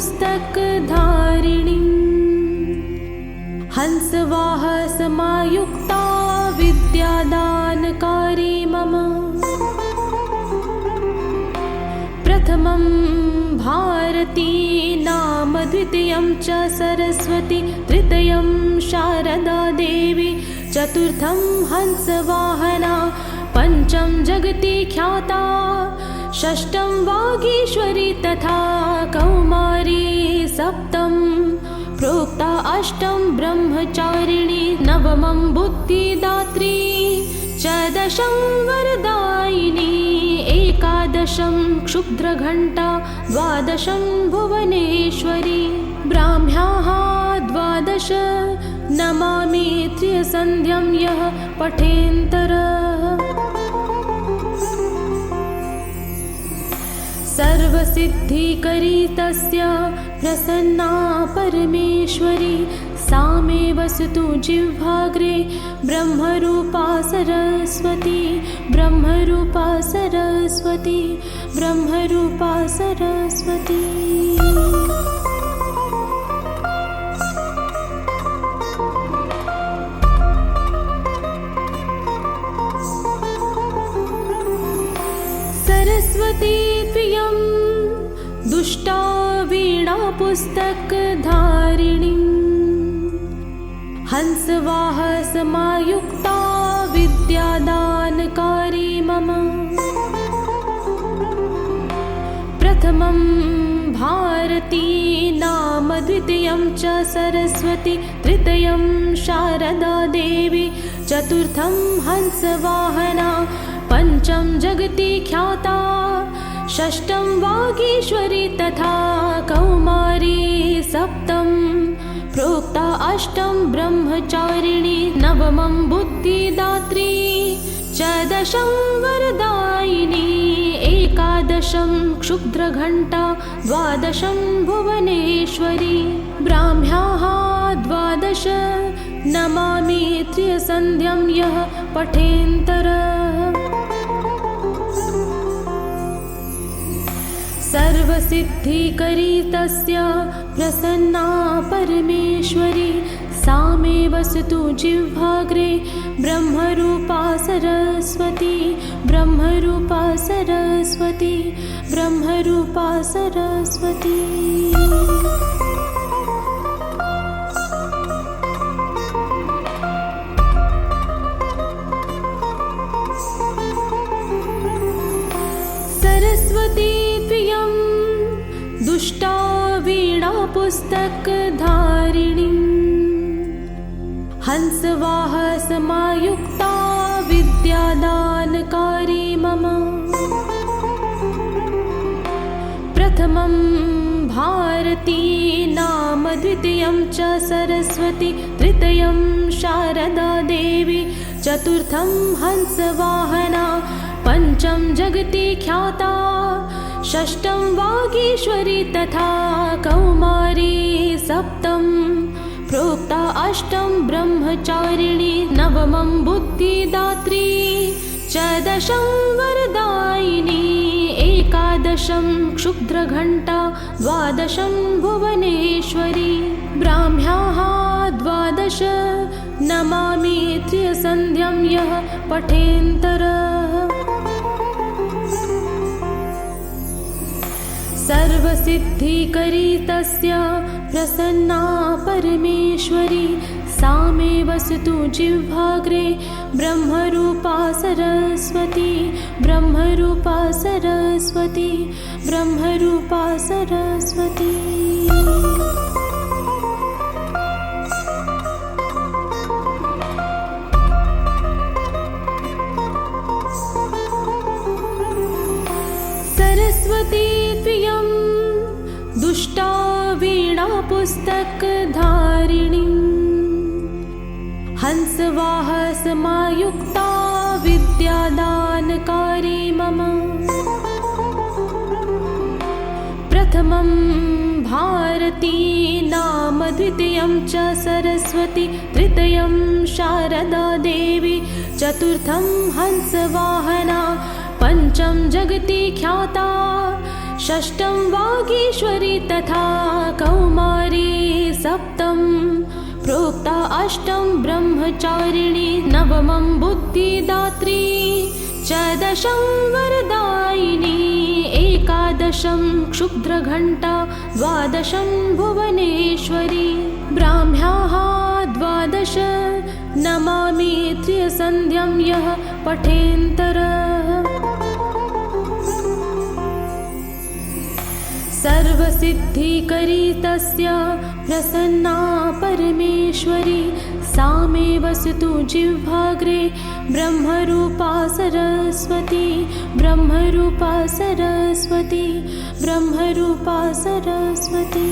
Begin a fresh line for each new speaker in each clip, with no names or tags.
पुस्तकधारिणीं हंसवाह समायुक्ता विद्यादानकारी मम प्रथमं भारती नाम द्वितीयं च सरस्वती तृतीयं शारदा देवी चतुर्थं हंसवाहना पंचम जगति ख्याता षष्ठं वागीश्वरी तथा कौमारी सप्तम प्रोक्ता अष्टम ब्रह्मचारिणी नवमं बुद्धिदात्री च दशं वरदायिनी एकादशं क्षुद्रघण्टा द्वादशं भुवनेश्वरी ब्राह्म्याः द्वादश नमामि त्रिसन्ध्यं यः पठेन्तरः सर्वसिद्धिकरी तस्य प्रसन्ना परमेश्वरी सा मे वसतु जिह्वाग्रे ब्रह्मरूपा सरस्वती ब्रह्मरूपा सरस्वती ब्रह्मरूपा सरस्वती। सरस्वती त्वयं दुष्टा वीणा पुस्तकधारिणीं हंसवाह समायुक्ता विद्यादानकारी मम प्रथमं भारती नाम द्वितीयं च सरस्वती तृतीयं शारदा देवी चतुर्थं हंसवाहना पंचम जगति ख्याता षष्ठं वागीश्वरी तथा कौमारी सप्तम प्रोक्ता अष्टम ब्रह्मचारिणी नवमं बुद्धिदात्री च दशं वरदायिनी एकादशं क्षुद्रघण्टा द्वादशं भुवनेश्वरी ब्राह्म्याः द्वादश नमामि त्रिसन्ध्यं यः पठेन्तरः सर्वसिद्धिकरी तस्य प्रसन्ना परमेश्वरी सा मे वसतु जिह्वाग्रे ब्रह्मरूपा सरस्वती ब्रह्मरूपा सरस्वती ब्रह्मरूपा सरस्वती। सरस्वती त्वयं दुष्टा वीणा पुस्तकधारिणीं हंसवाह समायुक्ता विद्यादानकारी मम प्रथमं भारती नाम द्वितीयं च सरस्वती तृतीयं शारदा देवी चतुर्थं हंसवाहना पंचम जगति ख्याता षष्ठं वागीश्वरी तथा कौमारी सप्तम प्रोक्ता अष्टम ब्रह्मचारिणी नवमं बुद्धिदात्री च दशं वरदायिनी एकादशं क्षुद्रघण्टा द्वादशं भुवनेश्वरी ब्राह्म्याः द्वादश नमामि त्रिसन्ध्यं यः पठेन्तरः सर्वसिद्धिकरी तस्य प्रसन्ना परमेश्वरी सा मे वसतु जिह्वाग्रे ब्रह्मरूपा सरस्वती ब्रह्मरूपा सरस्वती ब्रह्मरूपा सरस्वती। सरस्वती त्वयं दुष्टा वीणा पुस्तकधारिणीं हंसवाह समायुक्ता विद्यादानकारी मम प्रथमं भारती नाम द्वितीयं च सरस्वती तृतीयं शारदा देवी चतुर्थं हंसवाहना पंचम जगति ख्याता षष्ठं वागीश्वरी तथा कौमारी सप्तं प्रोक्ता अष्टं ब्रह्मचारिणी नवमं बुद्धिदात्री च दशं वरदायिनी एकादशं क्षुद्रघण्टा द्वादशं भुवनेश्वरी ब्राह्म्याः द्वादश नमामि त्रिसन्ध्यं यः पठेन्तरः सर्वसिद्धिकरी तस्य प्रसन्ना परमेश्वरी सा मे वसतु जिह्वाग्रे ब्रह्मरूपा सरस्वती ब्रह्मरूपा सरस्वती ब्रह्मरूपा सरस्वती।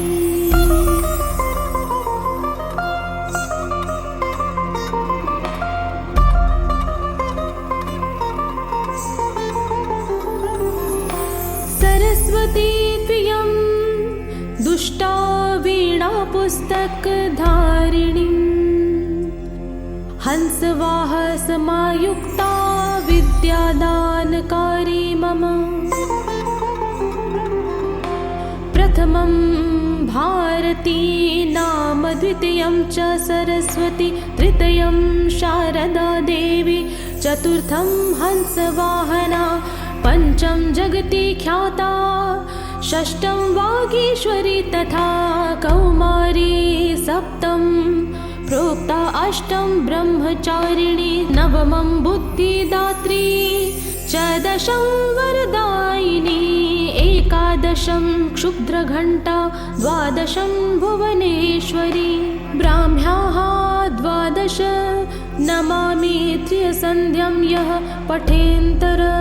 सरस्वती त्वयं दुष्टा वीणा पुस्तकधारिणी हंसवाह समायुक्ता विद्यादानकारी मम प्रथमं भारती नाम द्वितीयं च सरस्वती तृतीयं शारदा देवी चतुर्थं हंसवाहना पंचम जगति ख्याता षष्ठं वागीश्वरी तथा कौमारी सप्तं प्रोक्ता अष्टं ब्रह्मचारिणी नवमं बुद्धिदात्री च दशं वरदायिनी एकादशं क्षुद्रघण्टा द्वादशं भुवनेश्वरी ब्राह्म्याः द्वादश नमामि त्रिसन्ध्यं यः पठेन्तरः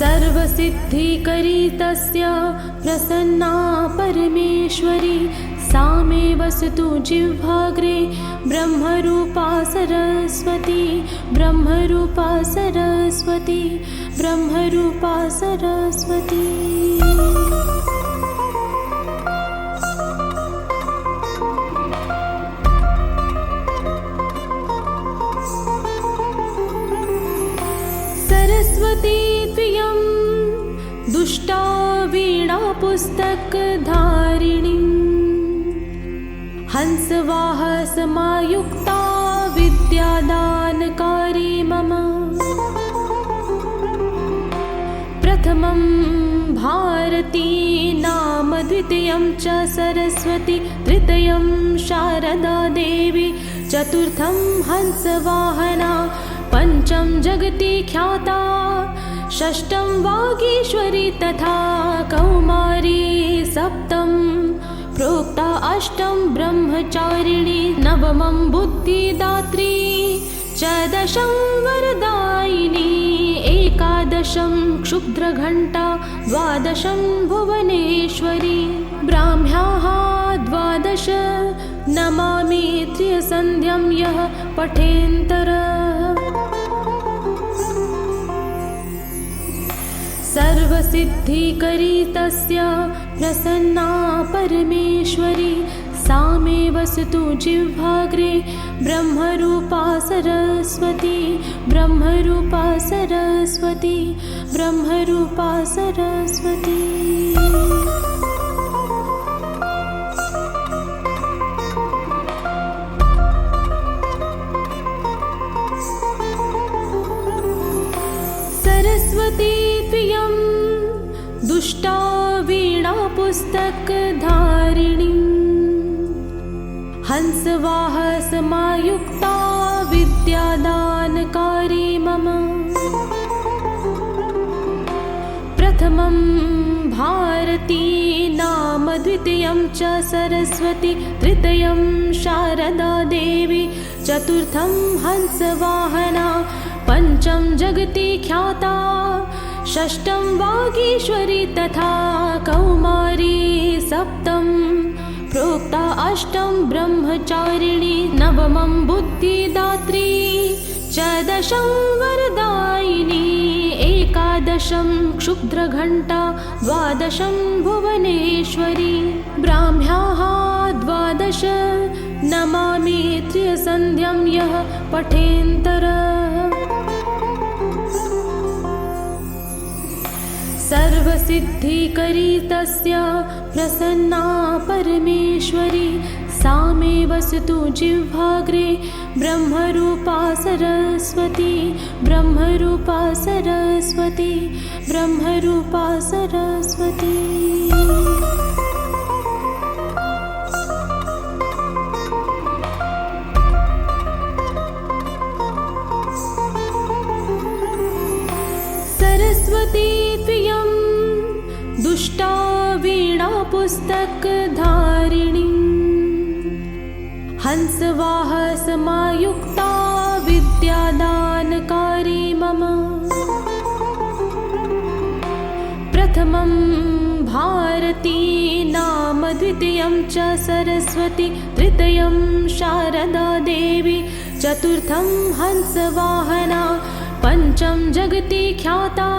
सर्वसिद्धिकरी तस्य प्रसन्ना परमेश्वरी सा मे वसतु जिह्वाग्रे ब्रह्मरूपा सरस्वती ब्रह्मरूपा सरस्वती ब्रह्मरूपा सरस्वती। सरस्वती त्वयं दुष्टा वीणा पुस्तकधारिणी हंसवाह समायुक्ता विद्यादानकारी मम प्रथमं भारती नाम द्वितीयं च सरस्वती तृतीयं शारदा देवी चतुर्थं हंसवाहना पंचम जगति ख्याता षष्ठं वागीश्वरी तथा कौमारी सप्तं प्रोक्ता अष्टं ब्रह्मचारिणी नवमं बुद्धिदात्री च दशं वरदायिनी एकादशं क्षुद्रघण्टा द्वादशं भुवनेश्वरी ब्राह्म्याः द्वादश नमामि त्रिसन्ध्यं यः पठेन्तरः सर्वसिद्धिकरी तस्य प्रसन्ना परमेश्वरी सा मे वसतु जिह्वाग्रे ब्रह्मरूपा सरस्वती ब्रह्मरूपा सरस्वती ब्रह्मरूपा सरस्वती। सरस्वती त्वयं दुष्टा वीणा पुस्तकधारिणी हंसवाह समायुक्ता विद्यादानकारी मम प्रथमं भारती नाम द्वितीयं च सरस्वती तृतीयं शारदा देवी चतुर्थं हंसवाहना पंचम जगति ख्याता षष्ठं वागीश्वरी तथा कौमारी सप्तं प्रोक्ता अष्टं ब्रह्मचारिणी नवमं बुद्धिदात्री च दशं वरदायिनी एकादशं क्षुद्रघण्टा द्वादशं भुवनेश्वरी ब्राह्म्याः द्वादश नमामि त्रिसन्ध्यं यः पठेन्तरः सर्वसिद्धिकरी तस्या प्रसन्ना परमेश्वरी सा मे वसतु जिह्वाग्रे ब्रह्मरूपा सरस्वती ब्रह्मरूपा सरस्वती ब्रह्मरूपा सरस्वती। सरस्वती त्वयं दुष्टा वीणा पुस्तकधारिणी हंसवाह समायुक्ता विद्यादानकारी मम प्रथमं भारती नाम द्वितीयं च सरस्वती तृतीयं शारदा देवी चतुर्थं हंसवाहना पंचम जगति ख्याता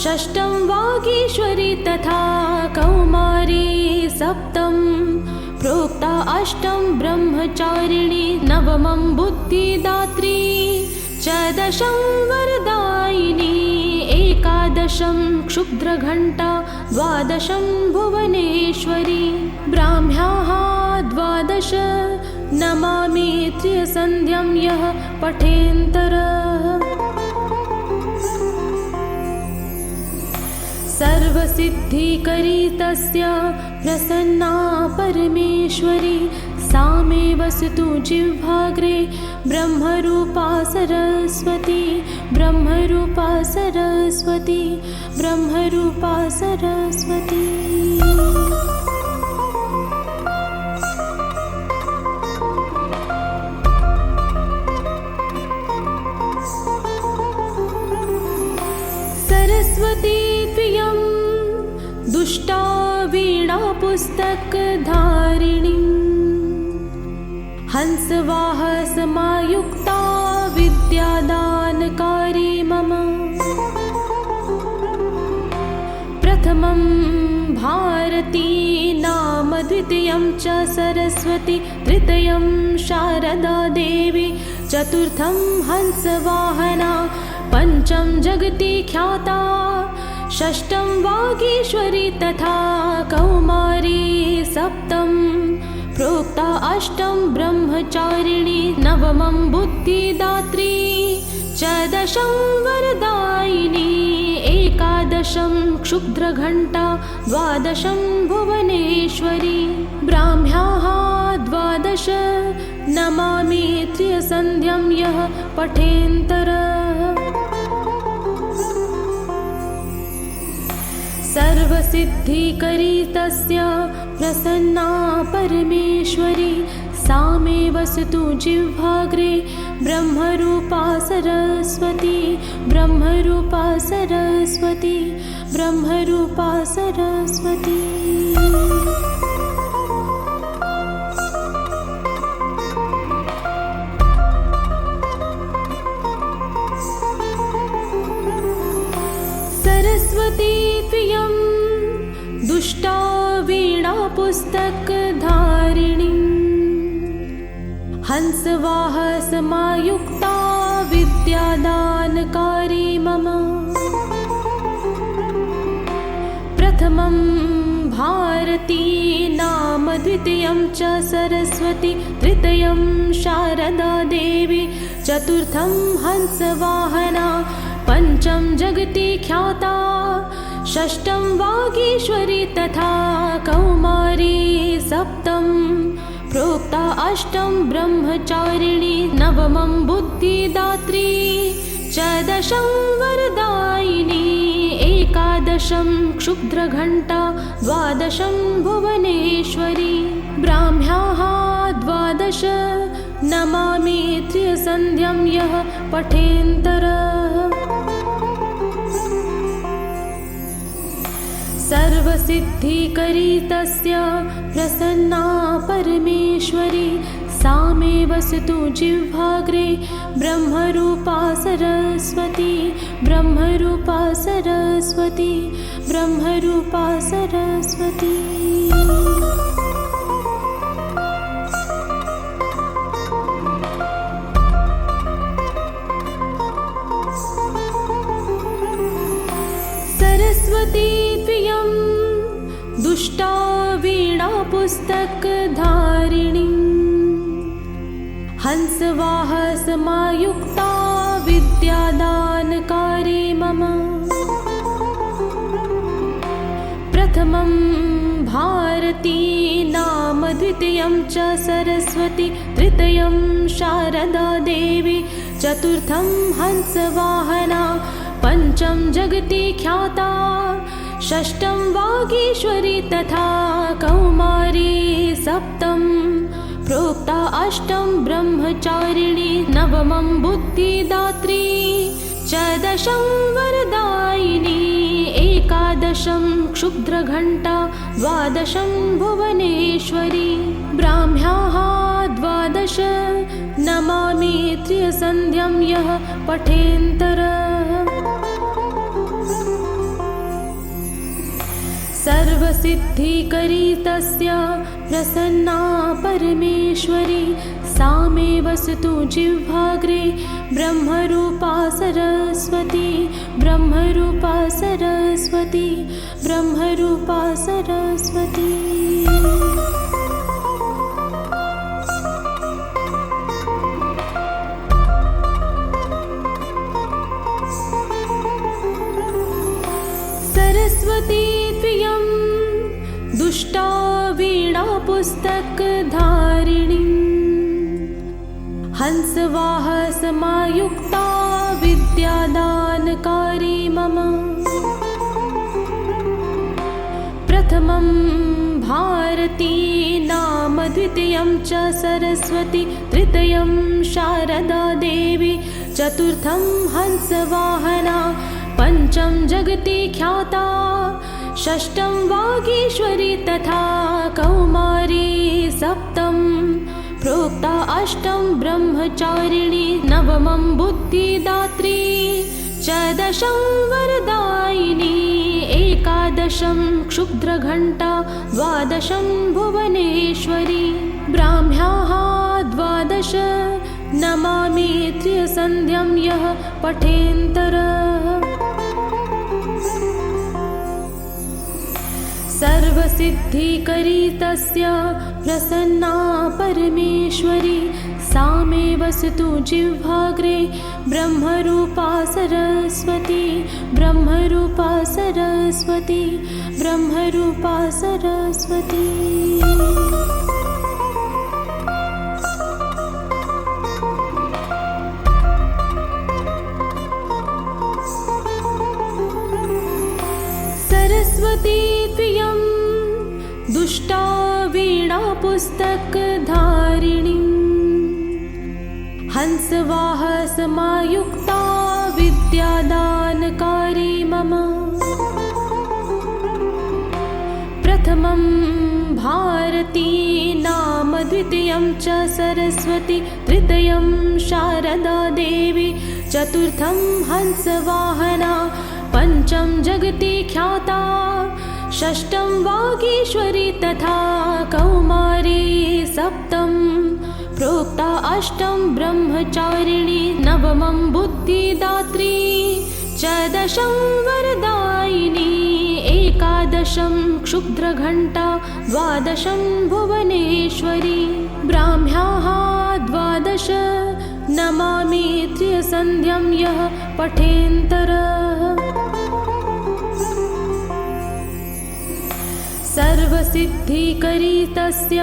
षष्ठं वागीश्वरी तथा कौमारी सप्तम प्रोक्ता अष्टम ब्रह्मचारिणी नवमं बुद्धिदात्री च दशं वरदायिनी एकादशं क्षुद्रघण्टा द्वादशं भुवनेश्वरी ब्राह्म्याः द्वादश नमामि त्रिसन्ध्यं यः पठेन्तरः सर्वसिद्धिकरी तस्या प्रसन्ना परमेश्वरी सा मे वसतु जिह्वाग्रे ब्रह्मरूपा सरस्वती ब्रह्मरूपा सरस्वती ब्रह्मरूपा सरस्वती। सरस्वती त्वयं दुष्टा वीणा पुस्तकधारिणी हंसवाह समायुक्ता विद्यादानकारी मम प्रथमं भारती नाम द्वितीयं च सरस्वती तृतीयं शारदा देवी चतुर्थं हंसवाहना पंचम जगति ख्याता षष्ठं वागीश्वरी तथा कौमारी सप्तम प्रोक्ता अष्टम ब्रह्मचारिणी नवमं बुद्धिदात्री च दशं वरदायिनी एकादशं क्षुद्रघण्टा द्वादशं भुवनेश्वरी ब्राह्म्याः द्वादश नमामि त्रिसन्ध्यं यः पठेन्तरः सर्वसिद्धिकरी तस्या प्रसन्ना परमेश्वरी सा मे वसतु जिह्वाग्रे ब्रह्मरूपा सरस्वती ब्रह्मरूपा सरस्वती ब्रह्मरूपा सरस्वती। सरस्वती त्वयं दुष्टा वीणा पुस्तकधारिणी हंसवाह समायुक्ता विद्यादानकारी मम प्रथमं भारती नाम द्वितीयं च सरस्वती तृतीयं शारदा देवी चतुर्थं हंसवाहना पंचम जगति ख्याता षष्ठं वागीश्वरी तथा कौमारी सप्तम प्रोक्ता अष्टम ब्रह्मचारिणी नवमं बुद्धिदात्री च दशं वरदायिनी एकादशं क्षुद्रघण्टा द्वादशं भुवनेश्वरी ब्राह्म्याः द्वादश नमामि त्रिसन्ध्यं यः पठेन्तरः सर्वसिद्धिकरी तस्या प्रसन्ना परमेश्वरी सा मे वसतु जिह्वाग्रे ब्रह्मरूपा सरस्वती ब्रह्मरूपा सरस्वती ब्रह्मरूपा सरस्वती। पुस्तकधारिणी हंसवाहसमायुक्ता विद्यादानकारी मम प्रथमं भारती नाम द्वितीयं च सरस्वती तृतीयं शारदा देवी चतुर्थं हंसवाहना पंचम जगति ख्याता षष्ठं वागीश्वरी तथा कौमारी सप्तम प्रोक्ता अष्टम ब्रह्मचारिणी नवमं बुद्धिदात्री च दशं वरदायिनी एकादशं क्षुद्रघण्टा द्वादशं भुवनेश्वरी ब्राह्म्याः द्वादश नमामि त्रिसन्ध्यं यः पठेन्तर सर्वसिद्धिकरी तस्य प्रसन्ना परमेश्वरी सा मे वसतु जिह्वाग्रे ब्रह्मरूपा सरस्वती ब्रह्मरूपा सरस्वती ब्रह्मरूपा सरस्वती। सरस्वती त्वयं दुष्टा वीणा पुस्तकधारिणी हंसवाहसमायुक्ता विद्यादानकारी मम प्रथमं भारती नाम द्वितीयं च सरस्वती तृतीयं शारदा देवी चतुर्थं हंसवाहना पंचम जगति ख्याता षष्ठं वागीश्वरी तथा कौमारी सप्तम प्रोक्ता अष्टम ब्रह्मचारिणी नवमं बुद्धिदात्री च दशं वरदायिनी एकादशं क्षुद्रघण्टा द्वादशं भुवनेश्वरी ब्राह्म्याः द्वादश नमामि त्रिसन्ध्यं यः पठेन्तर सर्वसिद्धिकरी तस्य प्रसन्ना परमेश्वरी सा मे वसतु जिह्वाग्रे ब्रह्मरूपा सरस्वती ब्रह्मरूपा सरस्वती ब्रह्मरूपा सरस्वती। सरस्वती त्वयं दुष्टा वीणा पुस्तकधारिणी हंसवाहसमायुक्ता विद्यादानकारी मम प्रथमं भारती नाम द्वितीयं च सरस्वती तृतीयं शारदा देवी चतुर्थं हंसवाहना पंचम जगति ख्याता षष्ठं वागीश्वरी तथा कौमारी सप्तम प्रोक्ता अष्टम ब्रह्मचारिणी नवमं बुद्धिदात्री च दशं वरदायिनी एकादशं क्षुद्रघण्टा द्वादशं भुवनेश्वरी ब्राह्म्याः द्वादश नमामि त्रिसन्ध्यं यः पठेन्तर सर्वसिद्धिकरी तस्य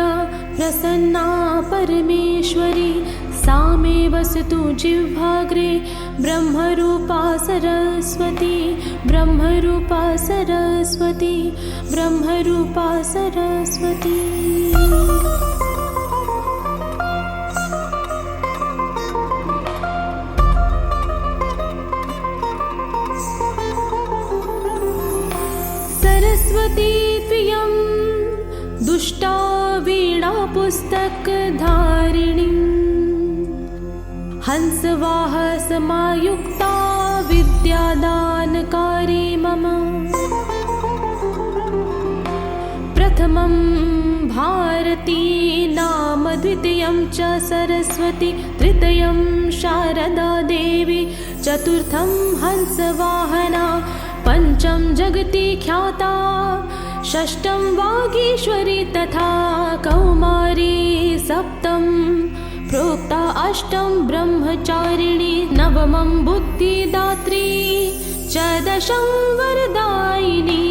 प्रसन्ना परमेश्वरी सा मे वसतु जिह्वाग्रे ब्रह्मरूपा सरस्वती ब्रह्मरूपा सरस्वती ब्रह्मरूपा सरस्वती। सरस्वती त्वयं दुष्टा वीणा पुस्तकधारिणी हंसवाहसमायुक्ता विद्यादानकारी मम प्रथमं भारती नाम द्वितीयं च सरस्वती तृतीयं शारदा देवी चतुर्थं हंसवाहना पंचम जगति ख्याता षष्ठं वागीश्वरी तथा कौमारी सप्तं प्रोक्ता अष्टं ब्रह्मचारिणी नवमं बुद्धिदात्री च दशं वरदायिनी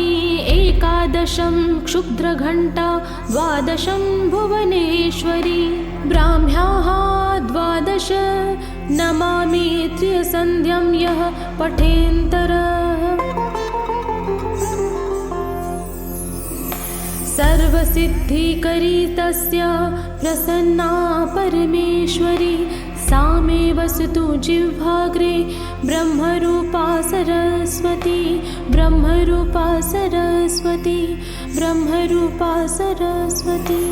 एकादशं क्षुद्रघण्टा द्वादशं भुवनेश्वरी ब्राह्म्याः द्वादश नमामि त्रिसन्ध्यं यः पठेन्तरः सर्वसिद्धिकरी तस्य प्रसन्ना परमेश्वरी सा मे वसतु जिह्वाग्रे ब्रह्मरूपा सरस्वती ब्रह्मरूपा सरस्वती ब्रह्मरूपा सरस्वती।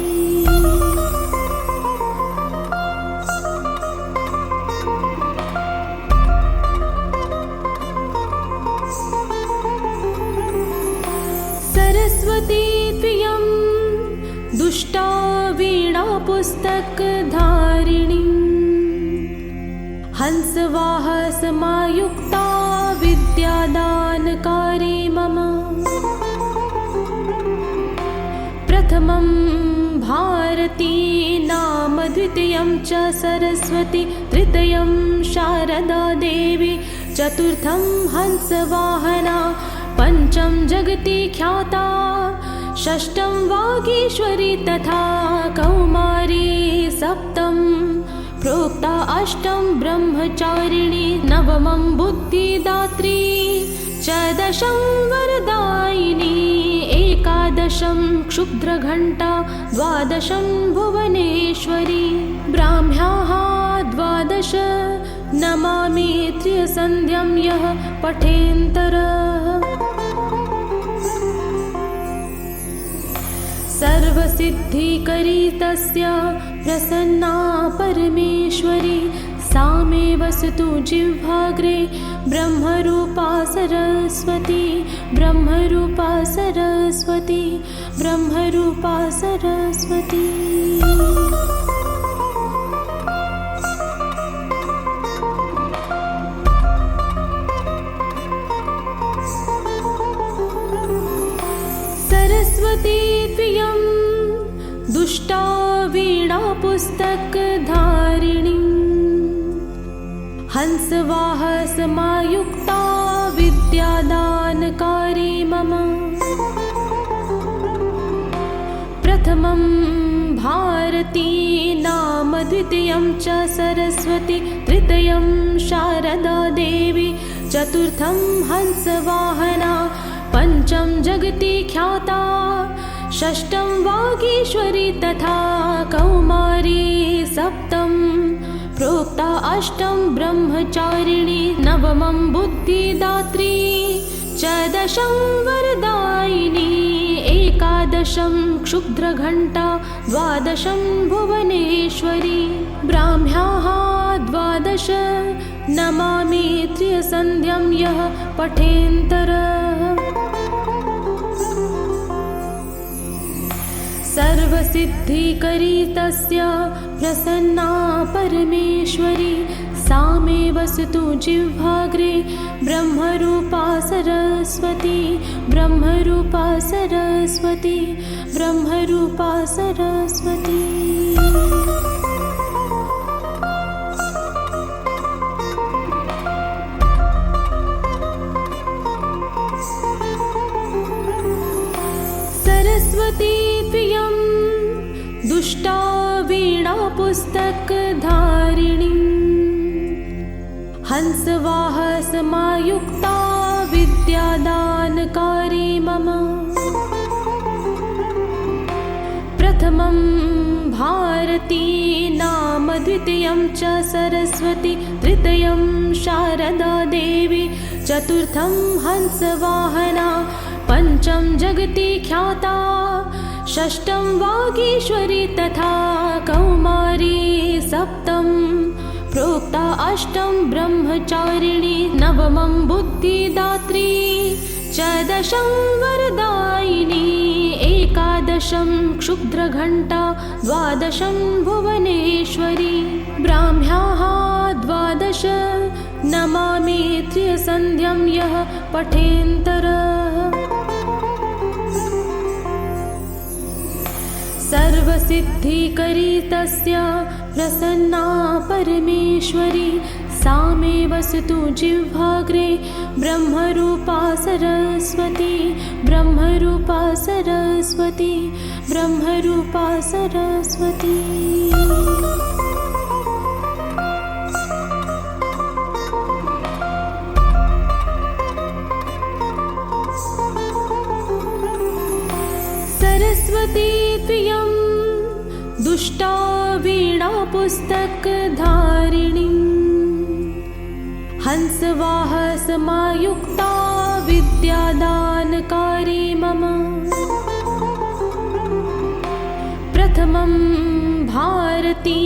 सरस्वती त्वयं दुष्टा वीणा पुस्तकधारिणी हंसवाह समायुक्ता विद्यादानकारी मम प्रथमं भारती नाम द्वितीयं च सरस्वती तृतीयं शारदा देवी चतुर्थं हंसवाहना पंचम जगति ख्याता षष्ठं वागीश्वरी तथा कौमारी सप्तं प्रोक्ता अष्टं ब्रह्मचारिणी नवमं बुद्धिदात्री च दशं वरदायिनी एकादशं क्षुद्रघण्टा द्वादशं भुवनेश्वरी ब्राह्म्याः द्वादश नमामि त्रिसन्ध्यं यः पठेन्तरः सर्वसिद्धिकरी तस्य प्रसन्ना परमेश्वरी सा मे वसतु जिह्वाग्रे ब्रह्मरूपा सरस्वती ब्रह्मरूपा सरस्वती ब्रह्मरूपा सरस्वती। सरस्वती त्वयं दुष्टा वीणा पुस्तकधारिणी हंसवाह समायुक्ता विद्यादानकारी मम प्रथमं भारती नाम द्वितीयं च सरस्वती तृतीयं शारदा देवी चतुर्थं हंसवाहना पंचम जगति ख्याता षष्ठं वागीश्वरी तथा कौमारी सप्तं प्रोक्ता अष्टं ब्रह्मचारिणी नवमं बुद्धिदात्री च दशं वरदायिनी एकादशं क्षुद्रघण्टा द्वादशं भुवनेश्वरी ब्राह्म्याः द्वादश नमामि त्रिसन्ध्यं यः पठेन्तरः सर्वसिद्धिकरी तस्य प्रसन्ना परमेश्वरी सा मे वसतु जिह्वाग्रे ब्रह्मरूपा सरस्वती ब्रह्मरूपा सरस्वती ब्रह्मरूपा सरस्वती। सरस्वती त्वयं दुष्टा वीणा पुस्तकधारिणी हंसवाह समायुक्ता विद्यादानकारी मम प्रथमं भारती नाम द्वितीयं च सरस्वती तृतीयं शारदा देवी चतुर्थं हंसवाहना पंचम जगति ख्याता षष्ठं वागीश्वरी तथा कौमारी सप्तं प्रोक्ता अष्टं ब्रह्मचारिणी नवमं बुद्धिदात्री च दशं वरदायिनी एकादशं क्षुद्रघण्टा द्वादशं भुवनेश्वरी ब्राह्म्याः द्वादश नमामि त्रिसन्ध्यं यः पठेन्तरः सर्वसिद्धिकरी तस्य प्रसन्ना परमेश्वरी सा मे वसतु जिह्वाग्रे ब्रह्मरूपा सरस्वती ब्रह्मरूपा सरस्वती ब्रह्मरूपा सरस्वती। सरस्वती त्वयं दुष्टा वीणा पुस्तकधारिणी हंसवाह समायुक्ता विद्यादानकारी मम प्रथमं भारती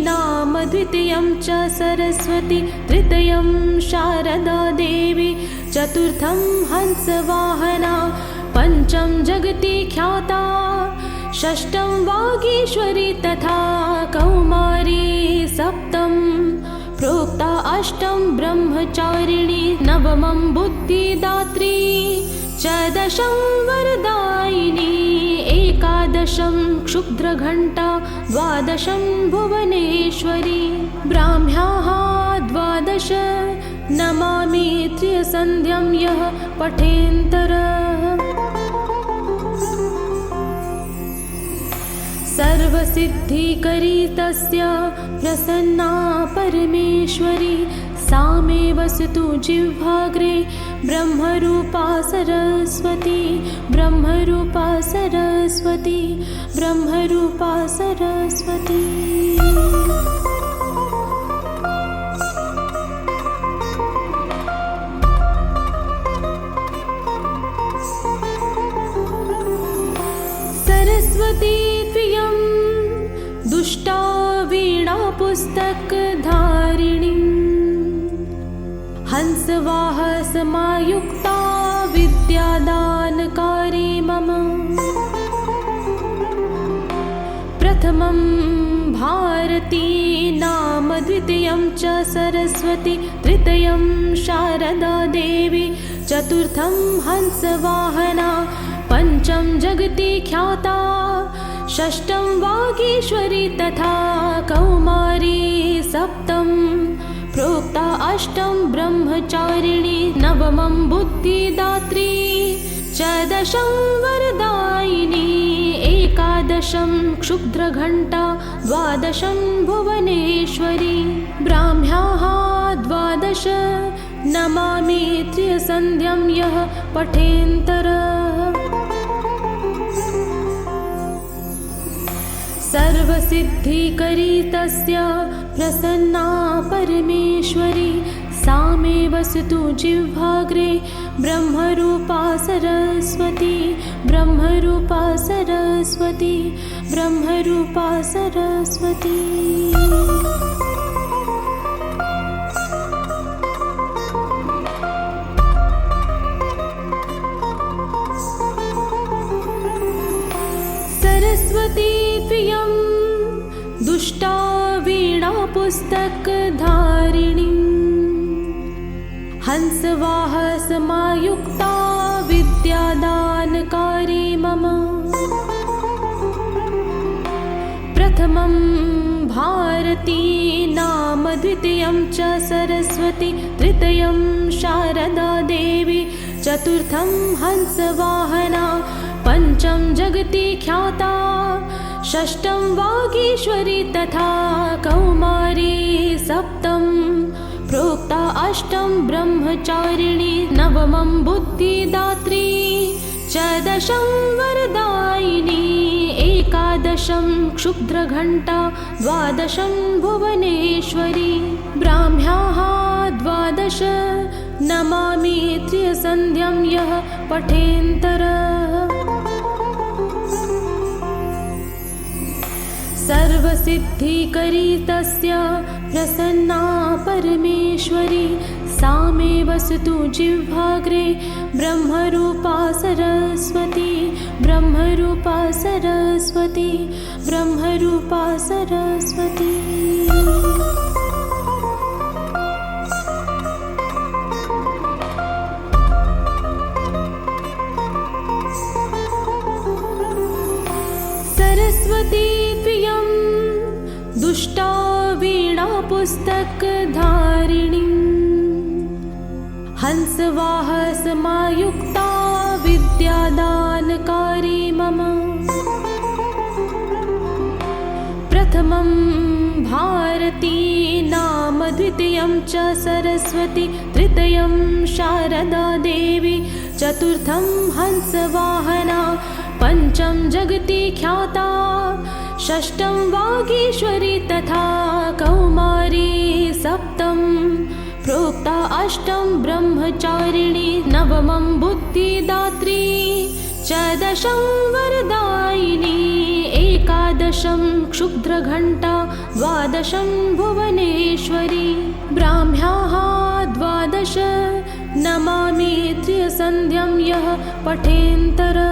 नाम द्वितीयं च सरस्वती तृतीयं शारदा देवी चतुर्थं हंसवाहना पंचम जगति ख्याता षष्ठं वागीश्वरी तथा कौमारी सप्तम प्रोक्ता अष्टम ब्रह्मचारिणी नवमं बुद्धिदात्री च दशं वरदायिनी एकादशं क्षुद्रघण्टा द्वादशं भुवनेश्वरी ब्राह्म्याः द्वादश नमामि त्रिसन्ध्यं यः पठेन्तरः सर्वसिद्धिकरी तस्य प्रसन्ना परमेश्वरी सा मे वसतु जिह्वाग्रे ब्रह्मरूपा सरस्वती ब्रह्मरूपा सरस्वती ब्रह्मरूपा सरस्वती। सरस्वती त्वयं दुष्टा वीणा पुस्तकधारिणी हंसवाह समायुक्ता विद्यादानकारी मम प्रथमं भारती नाम द्वितीयं च सरस्वती तृतीयं शारदा देवी चतुर्थं हंसवाहना पंचम जगति ख्याता षष्ठं वागीश्वरी तथा कौमारी सप्तम प्रोक्ता अष्टम ब्रह्मचारिणी नवमं बुद्धिदात्री च दशं वरदायिनी एकादशं क्षुद्रघण्टा द्वादशं भुवनेश्वरी ब्राह्म्याः द्वादश नमामि त्रिसन्ध्यं यः पठेन्तरः सर्वसिद्धिकरी तस्य प्रसन्ना परमेश्वरी सा मे वसतु जिह्वाग्रे ब्रह्मरूपा सरस्वती ब्रह्मरूपा सरस्वती ब्रह्मरूपा सरस्वती। सरस्वती त्वयं दुष्टा वीणा पुस्तकधारिणी हंसवाह समायुक्ता विद्यादानकारी मम प्रथमं भारती नाम द्वितीयं च सरस्वती तृतीयं शारदा देवी चतुर्थं हंसवाहना पंचम जगति ख्याता षष्ठं वागीश्वरी तथा कौमारी सप्तम प्रोक्ता अष्टम ब्रह्मचारिणी नवमं बुद्धिदात्री च दशं वरदायिनी एकादशं क्षुद्रघण्टा द्वादशं भुवनेश्वरी ब्राह्म्याः द्वादश नमामि त्रिसन्ध्यं यः पठेन्तरः सर्वसिद्धिकरी तस्य प्रसन्ना परमेश्वरी सा मे वसतु जिह्वाग्रे ब्रह्मरूपा सरस्वती ब्रह्मरूपा सरस्वती ब्रह्मरूपा सरस्वती। सरस्वती सरस्वती त्वयं दुष्टा वीणापुस्तकधारिणी हंसवाहसमायुक्ता विद्यादानकारी मम प्रथमं भारती नाम द्वितीयं च सरस्वती तृतीयं शारदा देवी चतुर्थं हंसवाहना पंचम जगति ख्याता षष्ठं वागीश्वरी तथा कौमारी सप्तम प्रोक्ता अष्टम ब्रह्मचारिणी नवमं बुद्धिदात्री च दशं वरदायिनी एकादशं क्षुद्रघण्टा द्वादशं भुवनेश्वरी ब्राह्म्याः द्वादश नमामि त्रिसन्ध्यं यः पठेन्तरः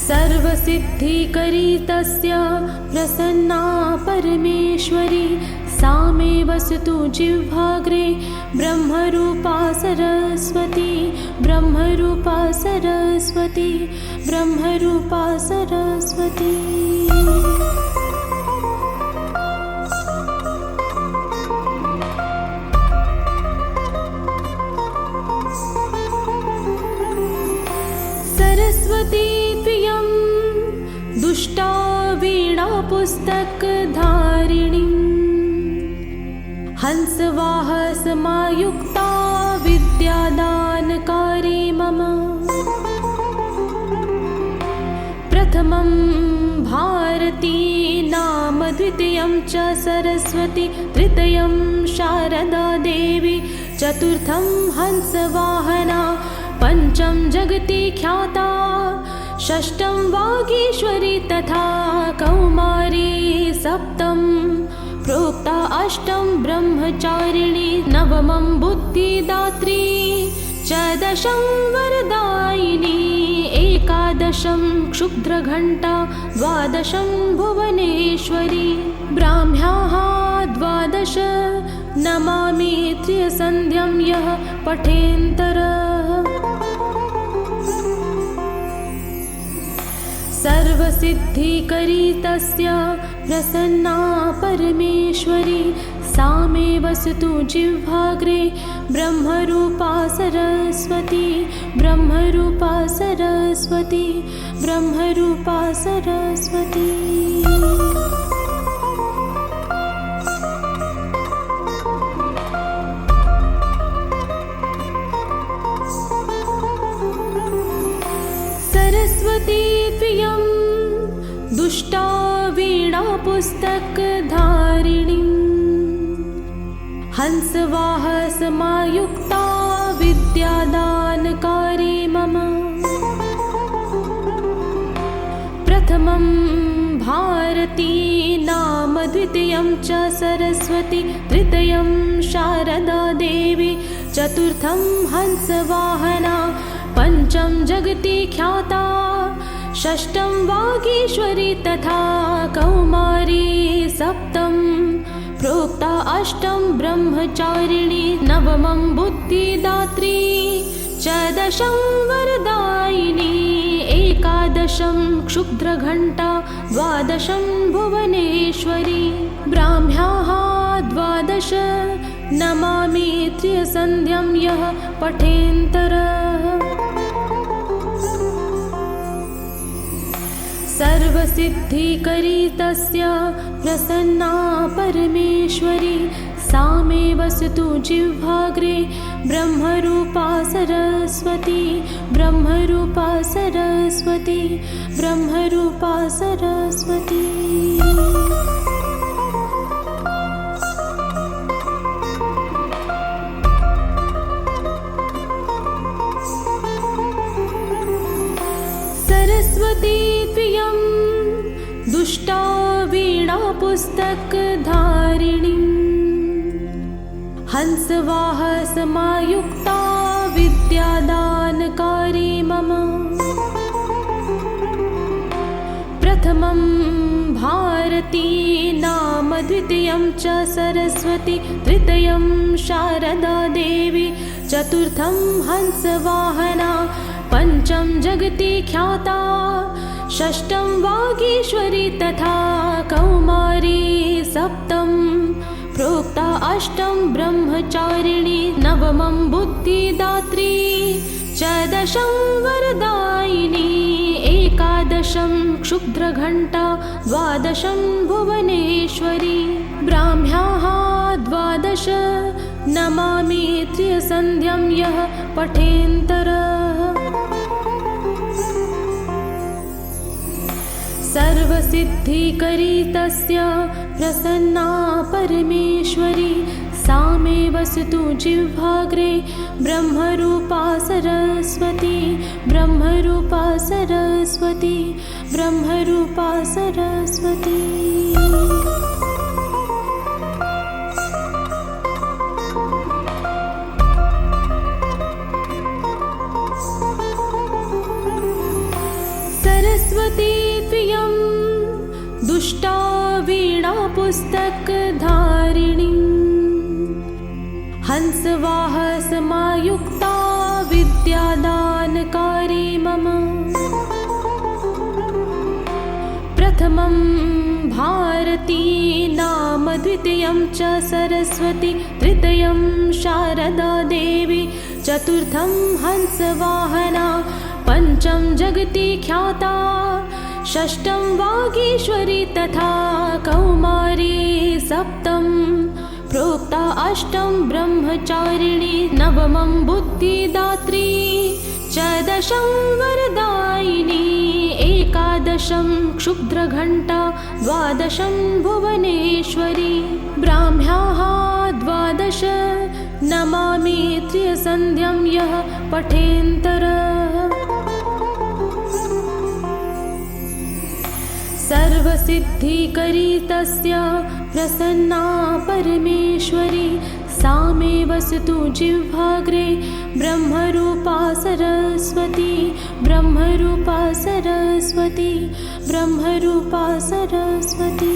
सर्वसिद्धिकरी तस्य प्रसन्ना परमेश्वरी सा मे वसतु जिह्वाग्रे ब्रह्मरूपा सरस्वती ब्रह्मरूपा सरस्वती ब्रह्मरूपा सरस्वती। सरस्वती त्वयं दुष्टा वीणापुस्तकधारिणी हंसवाहसमायुक्ता विद्यादानकारी मम प्रथमं भारती नाम द्वितीयं च सरस्वती तृतीयं शारदा देवी चतुर्थं हंसवाहना पंचम जगति ख्याता षष्ठं वागीश्वरी तथा कौमारी सप्तम प्रोक्ता अष्टम ब्रह्मचारिणी नवमं बुद्धिदात्री च दशं वरदायिनी एकादशं क्षुद्रघण्टा द्वादशं भुवनेश्वरी ब्राह्म्याः द्वादश नमामि त्रिसन्ध्यं यः पठेन्तरः सर्वसिद्धिकरी तस्य प्रसन्ना परमेश्वरी सा मे वसतु जिह्वाग्रे ब्रह्मरूपा सरस्वती ब्रह्मरूपा सरस्वती ब्रह्मरूपा सरस्वती। सरस्वती त्वयं दुष्टा वीणापुस्तकधारिणी हंसवाहसमायुक्ता विद्यादानकारी मम प्रथमं भारती नाम द्वितीयं च सरस्वती तृतीयं शारदा देवी चतुर्थं हंसवाहना पंचम जगति ख्याता षष्ठं वागीश्वरी तथा कौमारी सप्तम प्रोक्ता अष्टम ब्रह्मचारिणी नवमं बुद्धिदात्री च दशं वरदायिनी एकादशं क्षुद्रघण्टा द्वादशं भुवनेश्वरी ब्राह्म्याः द्वादश नमामि त्रिसन्ध्यं यः पठेन्तरः सर्वसिद्धिकरी तस्य प्रसन्ना परमेश्वरी सा मे वसतु जिह्वाग्रे ब्रह्मरूपा सरस्वती ब्रह्मरूपा सरस्वती ब्रह्मरूपा सरस्वती। सरस्वती त्वयं दुष्टा वीणापुस्तकधारिणी हंसवाहसमायुक्ता विद्यादानकारी मम प्रथमं भारती नाम द्वितीयं च सरस्वती तृतीयं शारदा देवी चतुर्थं हंसवाहना पञ्चम जगति ख्याता, षष्ठं वागीश्वरी तथा कौमारी, सप्तम प्रोक्ता, अष्टम ब्रह्मचारिणी, नवमं बुद्धिदात्री च, दशं वरदायिनी, एकादशं क्षुद्रघण्टा, द्वादशं भुवनेश्वरी, ब्राह्म्याः द्वादश नमामि त्रिसन्ध्यं यः पठेन्तरः। सर्वसिद्धिकरी तस्य प्रसन्ना परमेश्वरी, सा मे वसतु जिह्वाग्रे ब्रह्मरूपा सरस्वती, ब्रह्मरूपा सरस्वती, ब्रह्मरूपा सरस्वती। सरस्वती त्वयं दुष्टा वीणा पुस्तकधारिणी, हंसवाह समायुक्ता विद्यादानकारी मम। प्रथमं भारती नाम, द्वितीयं च सरस्वती, तृतीयं शारदा देवी, चतुर्थं हंसवाहना, पञ्चम जगति ख्याता, षष्ठं वागीश्वरी तथा कौमारी, सप्तम प्रोक्ता, अष्टम ब्रह्मचारिणी, नवमं बुद्धिदात्री च, दशं वरदायिनी, एकादशं क्षुद्रघण्टा, द्वादशं भुवनेश्वरी, ब्राह्म्याः द्वादश नमामि त्रिसन्ध्यं यः पठेन्तरः। सर्वसिद्धिकरी तस्य प्रसन्ना परमेश्वरी, सा मे वसतु जिह्वाग्रे ब्रह्मरूपा सरस्वती, ब्रह्मरूपा सरस्वती, ब्रह्मरूपा सरस्वती।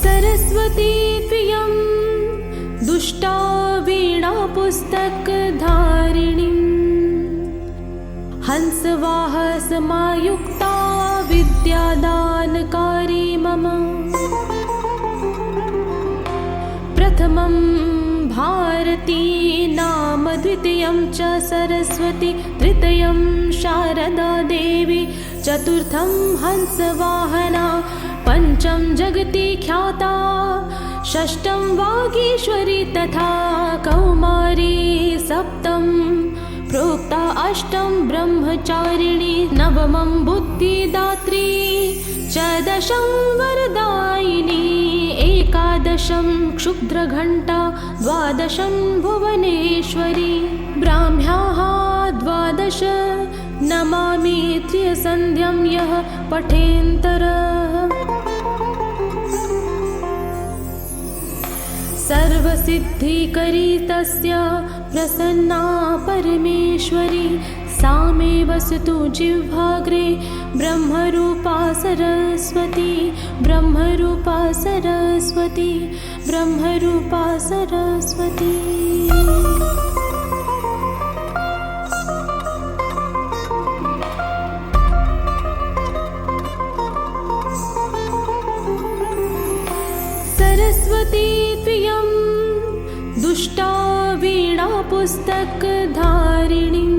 सरस्वती त्वयं दुष्टा वीणा पुस्तकधारिणी, हंसवाह समायुक्ता विद्यादानकारी मम। प्रथमं भारती नाम, द्वितीयं च सरस्वती, तृतीयं शारदा देवी, चतुर्थं हंसवाहना, पञ्चम जगति ख्याता, षष्ठं वागीश्वरी तथा कौमारी, सप्तम प्रोक्ता, अष्टम ब्रह्मचारिणी, नवमं बुद्धिदात्री च, दशं वरदायिनी, एकादशं क्षुद्रघण्टा, द्वादशं भुवनेश्वरी, ब्राह्म्याः द्वादश नमामि त्रिसन्ध्यं यः पठेन्तरः। सर्वसिद्धिकरी तस्य प्रसन्ना परमेश्वरी, सा मे वसतु जिह्वाग्रे ब्रह्मरूपा सरस्वती, ब्रह्मरूपा सरस्वती, ब्रह्मरूपा सरस्वती। सरस्वती त्वयं दुष्टा वीणा पुस्तकधारिणी,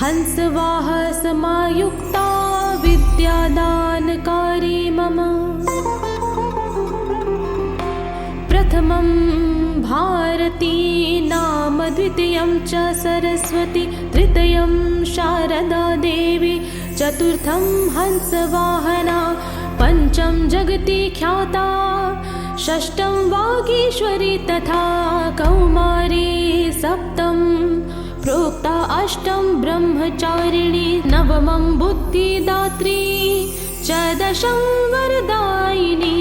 हंसवाह समायुक्ता विद्यादानकारी मम। प्रथमं भारती नाम, द्वितीयं च सरस्वती, तृतीयं शारदा देवी, चतुर्थं हंसवाहना, पञ्चम जगति ख्याता, षष्ठं वागीश्वरी तथा कौमारी, सप्तम प्रोक्ता, अष्टम ब्रह्मचारिणी, नवमं बुद्धिदात्री च, दशं वरदायिनी,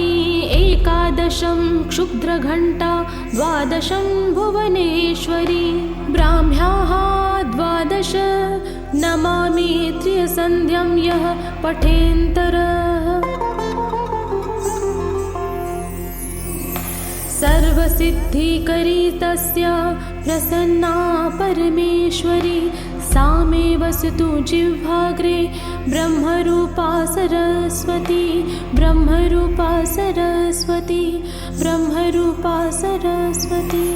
एकादशं क्षुद्रघण्टा, द्वादशं भुवनेश्वरी, ब्राह्म्याः द्वादश नमामि त्र्यसन्ध्यं यः पठेन्तरः सर्वसिद्धिकरी तस्य प्रसन्ना परमेश्वरी सा मे वसतु जिह्वाग्रे ब्रह्मरूपा सरस्वती ब्रह्मरूपा सरस्वती ब्रह्मरूपा सरस्वती।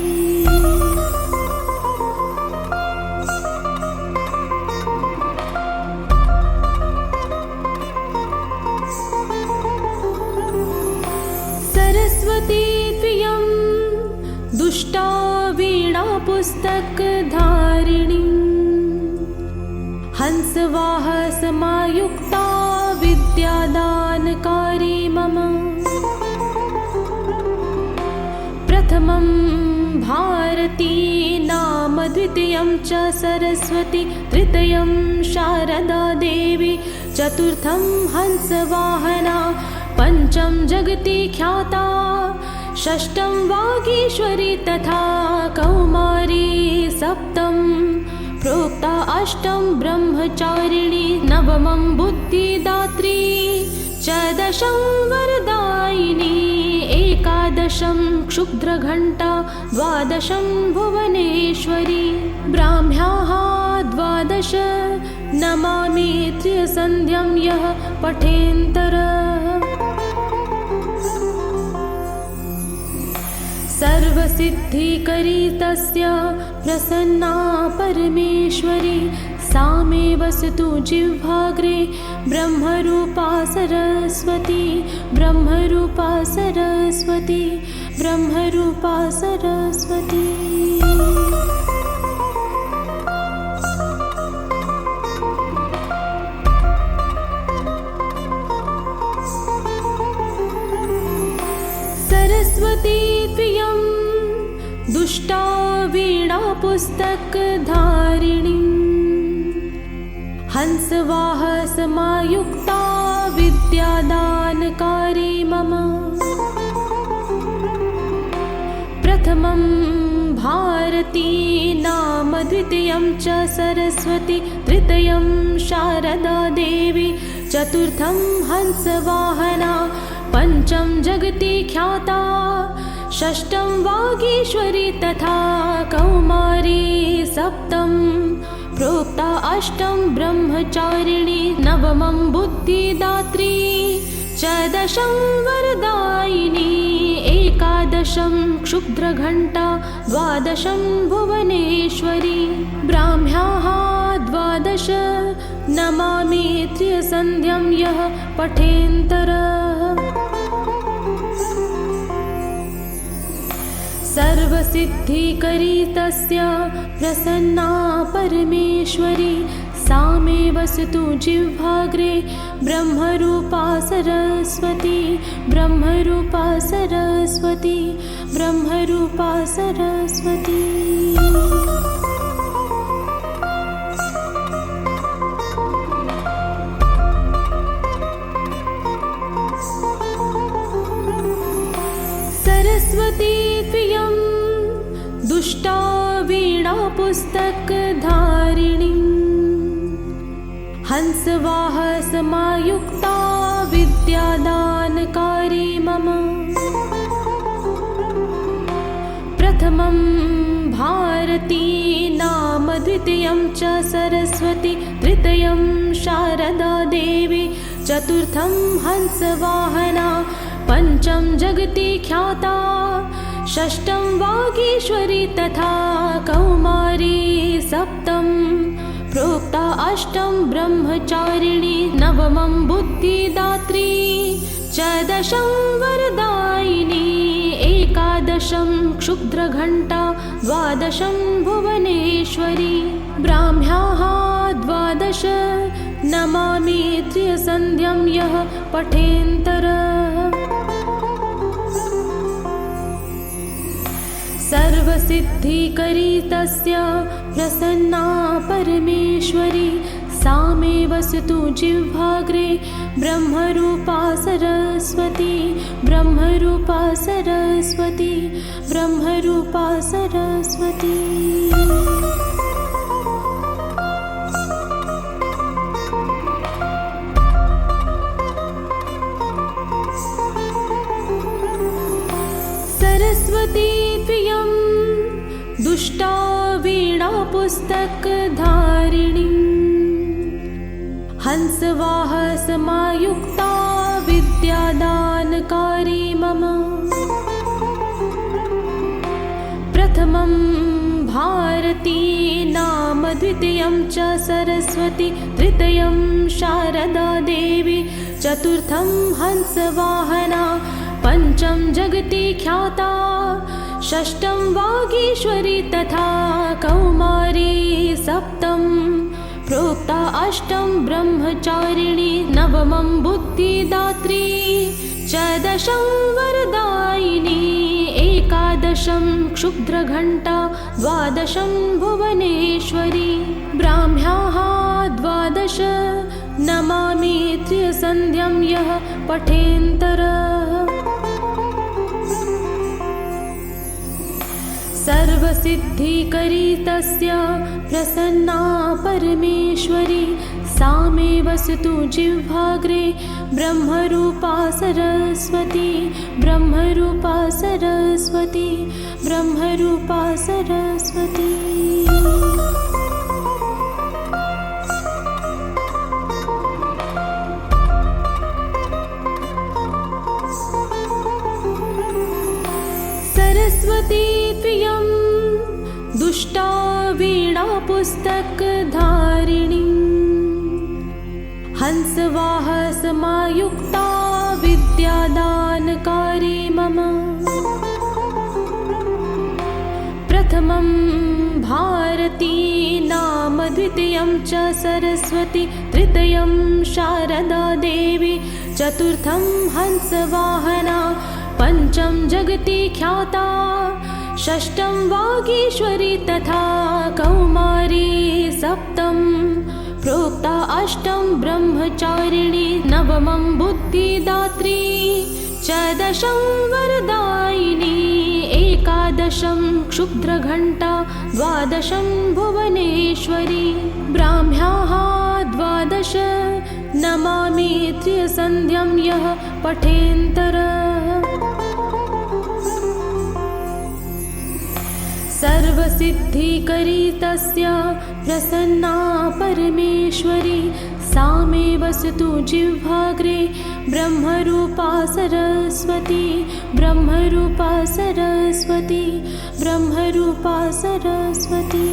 सरस्वती त्वयं दुष्टा वीणा पुस्तकधारिणी हंसवाह समायुक्ता विद्यादानकारी मम प्रथमं भारती नाम द्वितीयं च सरस्वती तृतीयं शारदा देवी चतुर्थं हंसवाहना पंचम जगति ख्याता षष्ठं वागीश्वरी तथा कौमारी सप्तम प्रोक्ता अष्टम ब्रह्मचारिणी नवमं बुद्धिदात्री च दशं वरदायिनी एकादशं क्षुद्रघण्टा द्वादशं भुवनेश्वरी ब्राह्म्याः द्वादश नमामि त्र्यसन्ध्यं यः पठेन्तरः सर्वसिद्धिकरी तस्य प्रसन्ना परमेश्वरी सा मे वसतु जिह्वाग्रे ब्रह्मरूपा सरस्वती ब्रह्मरूपा सरस्वती ब्रह्मरूपा सरस्वती। सरस्वती त्वयं दुष्टा वीणा पुस्तकधारिणी हंसवाह समायुक्ता विद्यादानकारी मम प्रथमं भारती नाम द्वितीयं च सरस्वती तृतीयं शारदा देवी चतुर्थं हंसवाहना पंचम जगति ख्याता षष्ठं वागीश्वरी तथा कौमारी सप्तम प्रोक्ता अष्टम ब्रह्मचारिणी नवमं बुद्धिदात्री च दशं वरदायिनी एकादशं क्षुद्रघण्टा द्वादशं भुवनेश्वरी ब्राह्म्याः द्वादश नमामि त्र्यसन्ध्यं यः पठेन्तरः सर्वसिद्धिकरी तस्य प्रसन्ना परमेश्वरी सा मे वसतु जिह्वाग्रे ब्रह्मरूपा सरस्वती ब्रह्मरूपा सरस्वती ब्रह्मरूपा सरस्वती। सरस्वती त्वयं दुष्टा वीणा पुस्तकधारिणी हंसवाह समायुक्ता विद्यादानकारी मम प्रथमं भारती नाम द्वितीयं च सरस्वती तृतीयं शारदा देवी चतुर्थं हंसवाहना पंचम जगति ख्याता षष्ठं वागीश्वरी तथा कौमारी सप्तम प्रोक्ता अष्टम ब्रह्मचारिणी नवमं बुद्धिदात्री च दशं वरदायिनी एकादशं क्षुद्रघण्टा द्वादशं भुवनेश्वरी ब्राह्म्याः द्वादश नमामि त्र्यसन्ध्यं यः पठेन्तरः सर्वसिद्धिकरी तस्य प्रसन्ना परमेश्वरी सा मे वसतु जिह्वाग्रे ब्रह्मरूपा सरस्वती ब्रह्मरूपा सरस्वती ब्रह्मरूपा सरस्वती। पुस्तकधारिणी हंसवाह समायुक्ता विद्यादानकारी मम प्रथमं भारती नाम द्वितीयं च सरस्वती तृतीयं शारदा देवी चतुर्थं हंसवाहना पंचम जगति ख्याता षष्ठं वागीश्वरी तथा कौमारी सप्तम प्रोक्ता अष्टम ब्रह्मचारिणी नवमं बुद्धिदात्री च दशं वरदायिनी एकादशं क्षुद्रघण्टा द्वादशं भुवनेश्वरी ब्राह्म्याः द्वादश नमामि त्रिसन्ध्यं यः पठेन्तरः सर्वसिद्धिकरी तस्य प्रसन्ना परमेश्वरी सा मे वसतु जिह्वाग्रे ब्रह्मरूपा सरस्वती ब्रह्मरूपा सरस्वती ब्रह्मरूपा सरस्वती। सरस्वती त्वयं दुष्टा वीणा पुस्तकधारिणी हंसवाह समायुक्ता विद्यादानकारी मम प्रथमं भारती नाम द्वितीयं च सरस्वती तृतीयं शारदा देवी चतुर्थं हंसवाहना पंचम जगति ख्याता षष्ठं वागीश्वरी तथा कौमारी सप्तम प्रोक्ता अष्टम ब्रह्मचारिणी नवमं बुद्धिदात्री च दशं वरदायिनी एकादशं क्षुद्रघण्टा द्वादशं भुवनेश्वरी ब्राह्म्याः द्वादश नमामि त्रिसन्ध्यं यः पठेन्तरः सर्वसिद्धिकरी तस्य प्रसन्ना परमेश्वरी सा मे वसतु जिह्वाग्रे ब्रह्मरूपा सरस्वती ब्रह्मरूपा सरस्वती ब्रह्मरूपा सरस्वती।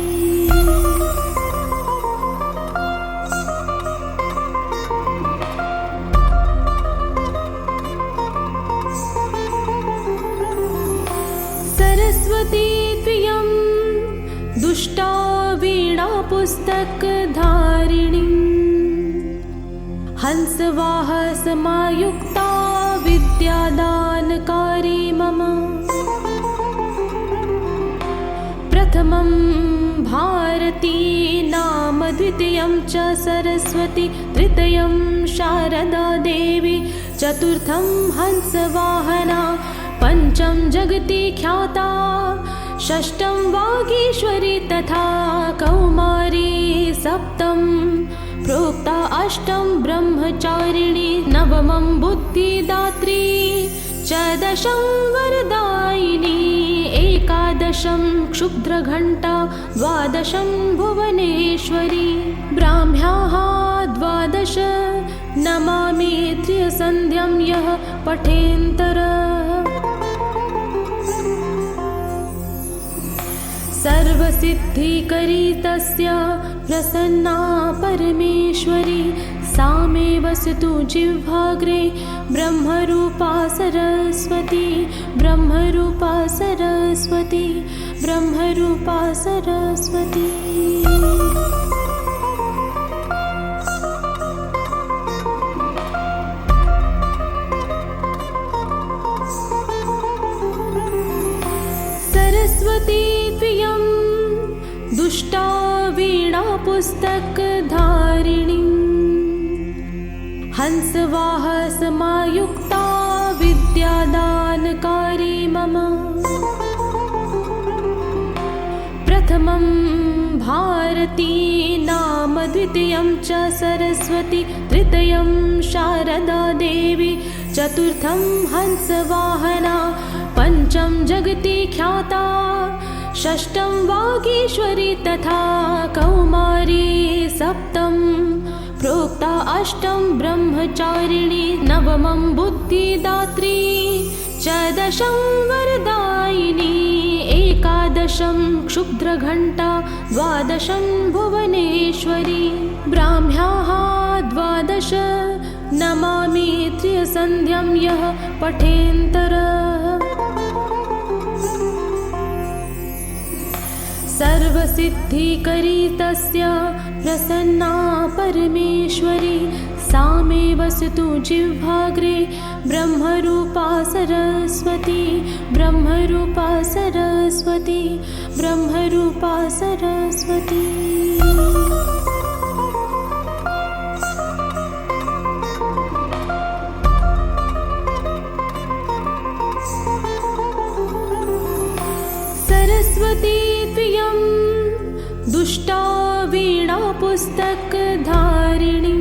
सरस्वती त्वयं दुष्टा वीणा पुस्तकधारिणी हंसवाह समायुक्ता विद्यादानकारी मम प्रथमं भारती नाम द्वितीयं च सरस्वती तृतीयं शारदा देवी चतुर्थं हंसवाहना पंचम जगति ख्याता षष्ठं वागीश्वरी तथा कौमारी सप्तम प्रोक्ता अष्टम ब्रह्मचारिणी नवमं बुद्धिदात्री च दशं वरदायिनी एकादशं क्षुद्रघण्टा द्वादशं भुवनेश्वरी ब्राह्म्याः द्वादश नमामि त्रिसन्ध्यं यः पठेन्तरः सर्वसिद्धिकरी तस्य प्रसन्ना परमेश्वरी सा मे वसतु जिह्वाग्रे ब्रह्मरूपा सरस्वती ब्रह्मरूपा सरस्वती ब्रह्मरूपा सरस्वती। सरस्वती त्वयं दुष्टा वीणा पुस्तकधारिणी हंसवाह समायुक्ता विद्यादानकारी मम प्रथमं भारती नाम द्वितीयं च सरस्वती तृतीयं शारदा देवी चतुर्थं हंसवाहना पंचम जगति ख्याता षष्ठं वागीश्वरी तथा कौमारी सप्तं प्रोक्ता अष्टं ब्रह्मचारिणी नवमं बुद्धिदात्री च दशं वरदायिनी एकादशं क्षुद्रघण्टा द्वादशं भुवनेश्वरी ब्राह्म्याः द्वादश नमामि त्रिसन्ध्यं यः पठेन्तरः सर्वसिद्धिकरी तस्य प्रसन्ना परमेश्वरी सा मे वसतु जिह्वाग्रे ब्रह्मरूपा सरस्वती ब्रह्मरूपा सरस्वती ब्रह्मरूपा सरस्वती। सरस्वती त्वयं दुष्टा वीणा पुस्तकधारिणी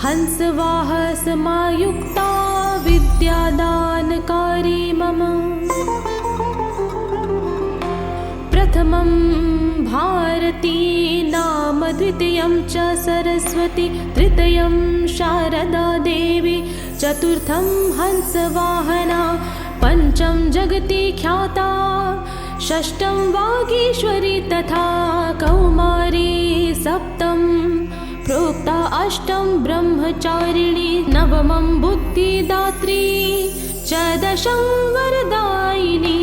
हंसवाह समायुक्ता विद्यादानकारी मम प्रथमं भारती नाम द्वितीयं च सरस्वती तृतीयं शारदा देवी चतुर्थं हंसवाहना पंचम जगति ख्याता षष्ठं वागीश्वरी तथा कौमारी सप्तं प्रोक्ता अष्टं ब्रह्मचारिणी नवमं बुद्धिदात्री च दशं वरदायिनी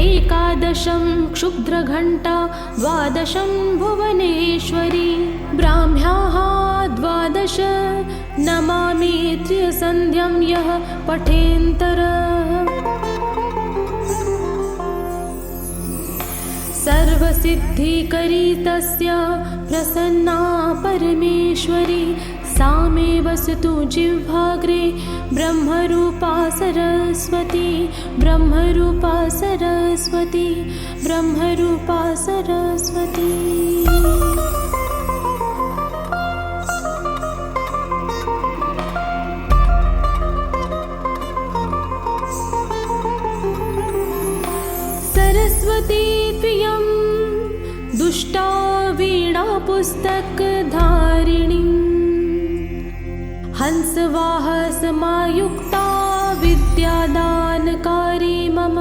एकादशं क्षुद्रघण्टा द्वादशं भुवनेश्वरी ब्राह्म्याः द्वादश नमामि त्रिसन्ध्यं यः पठेन्तरः सर्वसिद्धिकरी तस्य प्रसन्ना परमेश्वरी सा मे वसतु जिह्वाग्रे ब्रह्मरूपा सरस्वती ब्रह्मरूपा सरस्वती ब्रह्मरूपा सरस्वती। सरस्वती त्वयं दुष्टा वीणा पुस्तकधारिणी हंसवाह समायुक्ता विद्यादानकारी मम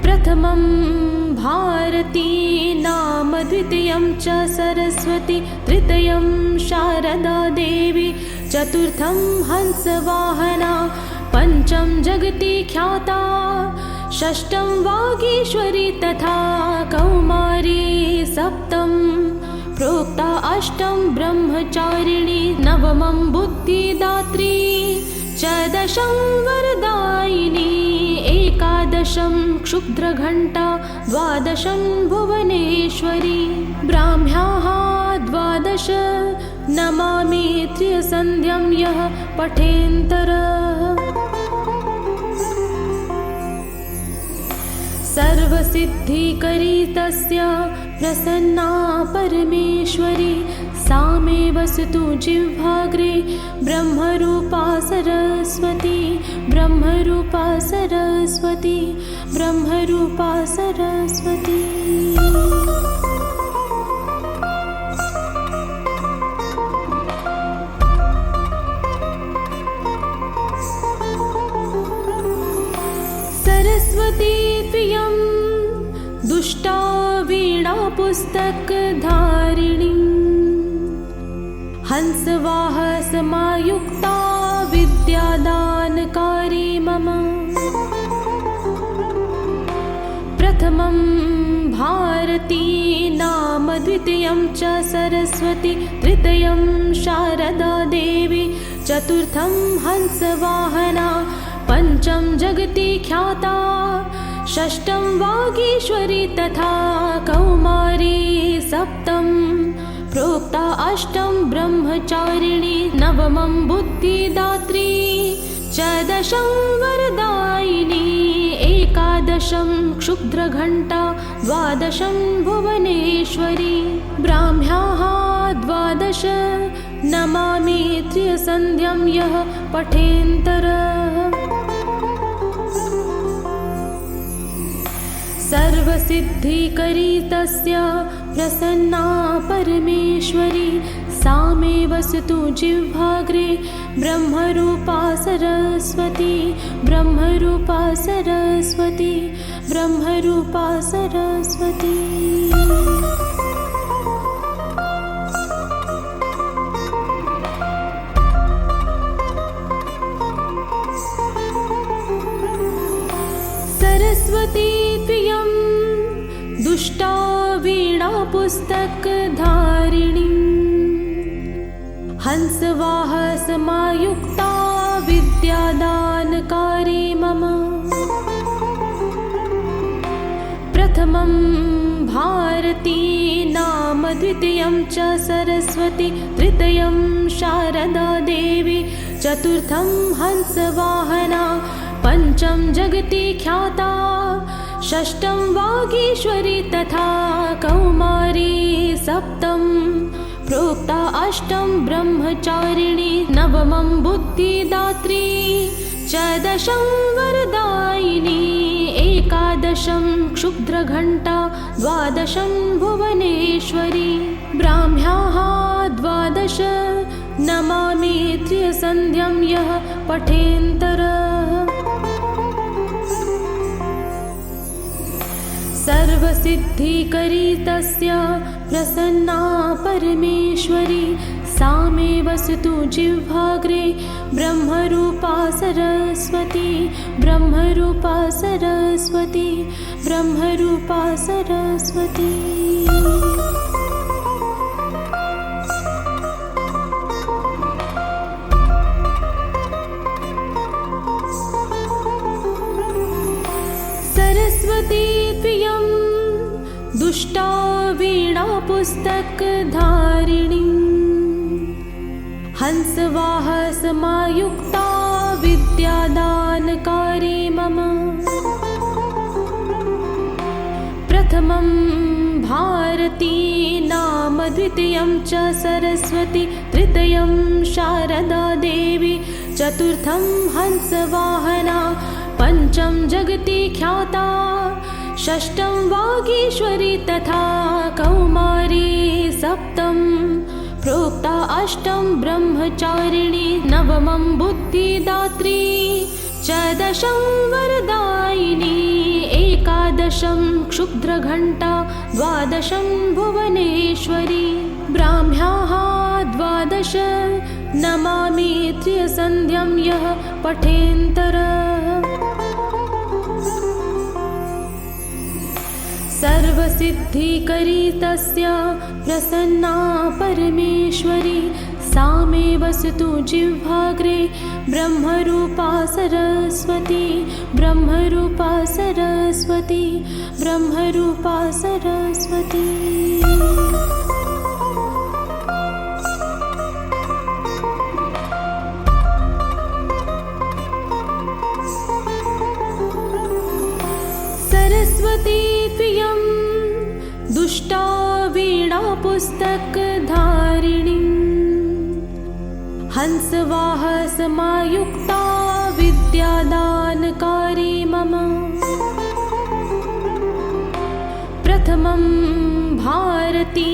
प्रथमं भारती नाम द्वितीयं च सरस्वती तृतीयं शारदा देवी चतुर्थं हंसवाहना पंचम जगति ख्याता षष्ठं वागीश्वरी तथा कौमारी सप्तं प्रोक्ता अष्टं ब्रह्मचारिणी नवमं बुद्धिदात्री च दशं वरदायिनी एकादशं क्षुद्रघण्टा द्वादशं भुवनेश्वरी ब्राह्म्याः द्वादश नमामि त्रिसन्ध्यं यः पठेन्तरः सर्वसिद्धिकरी तस्य प्रसन्ना परमेश्वरी सा मे वसतु जिह्वाग्रे ब्रह्मरूपा सरस्वती ब्रह्मरूपा सरस्वती ब्रह्मरूपा सरस्वती। सरस्वती त्वयं दुष्टा वीणा पुस्तकधारिणी हंसवाह समायुक्ता विद्यादानकारी मम प्रथमं भारती नाम द्वितीयं च सरस्वती तृतीयं शारदा देवी चतुर्थं हंसवाहना पंचम जगति ख्याता षष्ठं वागीश्वरी तथा कौमारी सप्तं प्रोक्ता अष्टं ब्रह्मचारिणी नवमं बुद्धिदात्री च दशं वरदायिनी एकादशं क्षुद्रघण्टा द्वादशं भुवनेश्वरी ब्राह्म्याः द्वादश नमामि त्रिसन्ध्यं यः पठेन्तरः सर्वसिद्धिकरी तस्य प्रसन्ना परमेश्वरी सा मे वसतु जिह्वाग्रे ब्रह्मरूपा सरस्वती ब्रह्मरूपा सरस्वती ब्रह्मरूपा सरस्वती। सरस्वती त्वयं दुष्टा वीणा पुस्तकधारिणी हंसवाहसमायुक्ता विद्यादानकारी मम प्रथमं भारती नाम द्वितीयं च सरस्वती तृतीयं शारदा देवी चतुर्थं हंसवाहना पंचम जगति ख्याता षष्ठं वागीश्वरी तथा कौमारी सप्तम प्रोक्ता अष्टम ब्रह्मचारिणी नवमं बुद्धिदात्री च दशं वरदायिनी एकादशं क्षुद्रघण्टा द्वादशं भुवनेश्वरी ब्राह्म्याः द्वादश नमामि त्रिसन्ध्यं यः पठेन्तरः। सर्वसिद्धिकरी तस्य प्रसन्ना परमेश्वरी सा मे वसतु जिह्वाग्रे ब्रह्मरूपा सरस्वती ब्रह्मरूपा सरस्वती ब्रह्मरूपा सरस्वती। सरस्वती त्वयं दुष्टा वीणा पुस्तकधारिणी हंसवाहसमायुक्ता विद्यादानकारी मम प्रथमं भारती नाम द्वितीयं च सरस्वती तृतीयं शारदा देवी चतुर्थं हंसवाहना पंचम जगति ख्याता षष्ठं वागीश्वरी तथा कौमारी सप्तम प्रोक्ता अष्टम ब्रह्मचारिणी नवमं बुद्धिदात्री च दशं वरदायिनी एकादशं क्षुद्रघण्टा द्वादशं भुवनेश्वरी ब्राह्म्याः द्वादश नमामि त्रिसन्ध्यं यः पठेन्तरः। सर्वसिद्धिकरी तस्य प्रसन्ना परमेश्वरी सा मे वसतु जिह्वाग्रे ब्रह्मरूपा सरस्वती ब्रह्मरूपा सरस्वती ब्रह्मरूपा सरस्वती। सरस्वती त्वयं दुष्टा वीणा पुस्तकधारिणी हंसवाहसमायुक्ता विद्यादानकारी मम प्रथमं भारती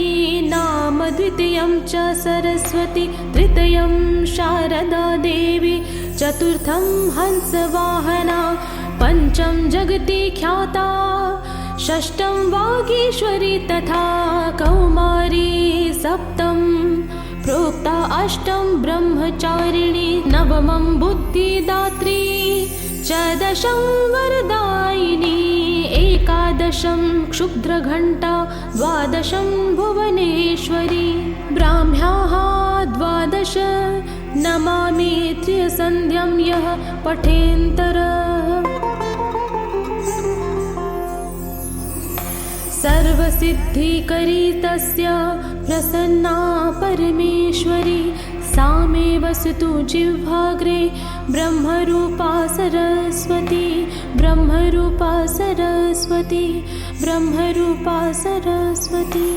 नाम द्वितीयं च सरस्वती तृतीयं शारदा देवी चतुर्थं हंसवाहना पंचम जगति ख्याता षष्ठं वागीश्वरी तथा कौमारी सप्तम प्रोक्ता अष्टम ब्रह्मचारिणी नवमं बुद्धिदात्री च दशं वरदायिनी एकादशं क्षुद्रघण्टा द्वादशं भुवनेश्वरी ब्राह्म्याः द्वादश नमामि त्रिसन्ध्यं यः पठेन्तरः। सर्वसिद्धिकरी तस्य प्रसन्ना परमेश्वरी सा मे वसतु जिह्वाग्रे ब्रह्मरूपा सरस्वती ब्रह्मरूपा सरस्वती ब्रह्मरूपा सरस्वती।